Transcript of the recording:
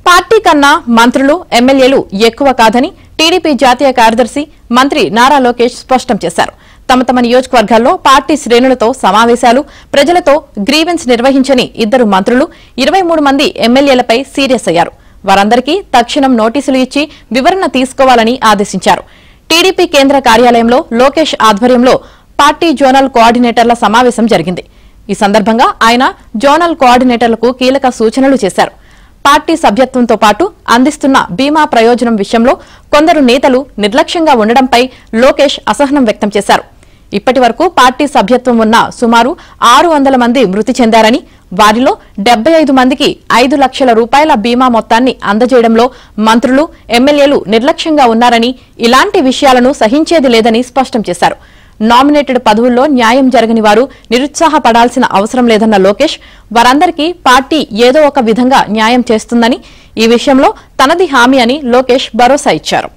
Party కన్నా మంత్రులు ఎమ్మెల్యేలు ఎక్కువ కాదని టీడీపీ జాతీయ కార్యదర్శి మంత్రి నారా లోకేష్ స్పష్టం చేశారు. తమ తమ నియోజకవర్గాల్లో పార్టీ శ్రేణులతో సమావేశాలు, ప్రజలతో గ్రీవెన్స్ నిర్వహించని ఇద్దరు మంత్రులు 23 మంది ఎమ్మెల్యేలపై సీరియస్ అయ్యారు. వారందరికీ తక్షణం నోటీసులు ఇచ్చి వివరణ తీసుకోవాలని ఆదేశించారు. టీడీపీ కేంద్ర కార్యాలయంలో లోకేష్ ఆధ్వర్యంలో పార్టీ జోనల్ కోఆర్డినేటర్ల సమావేశం జరిగింది. ఈ సందర్భంగా ఆయన జోనల్ కోఆర్డినేటర్లకు కీలక సూచనలు చేశారు. పార్టీ సభ్యత్వంతో పాటు అందిస్తున్న బీమా ప్రయోజనం విషయంలో కొందరు నేతలు నిర్లక్ష్యంగా ఉండడంపై లోకేష్ అసహనం వ్యక్తం చేశారు. ఇప్పటి వరకు పార్టీ సభ్యత్వం ఉన్న సుమారు 600 మంది మృతి చెందారని, వారిలో 75 మందికి 5 లక్షల రూపాయల బీమా మొత్తాన్ని అందజేయడంలో మంత్రులు, ఎమ్మెల్యేలు నిర్లక్ష్యంగా ఉన్నారని, ఇలాంటి విషయాలను సహించేది లేదని స్పష్టం చేశారు. నామినేటెడ్ పదవుల్లో న్యాయం జరగని వారు నిరుత్సాహపడాల్సిన అవసరం లేదన్న లోకేష్, వారందరికీ పార్టీ ఏదో ఒక విధంగా న్యాయం చేస్తుందని, ఈ విషయంలో తనది హామీ అని లోకేష్ భరోసా ఇచ్చారు.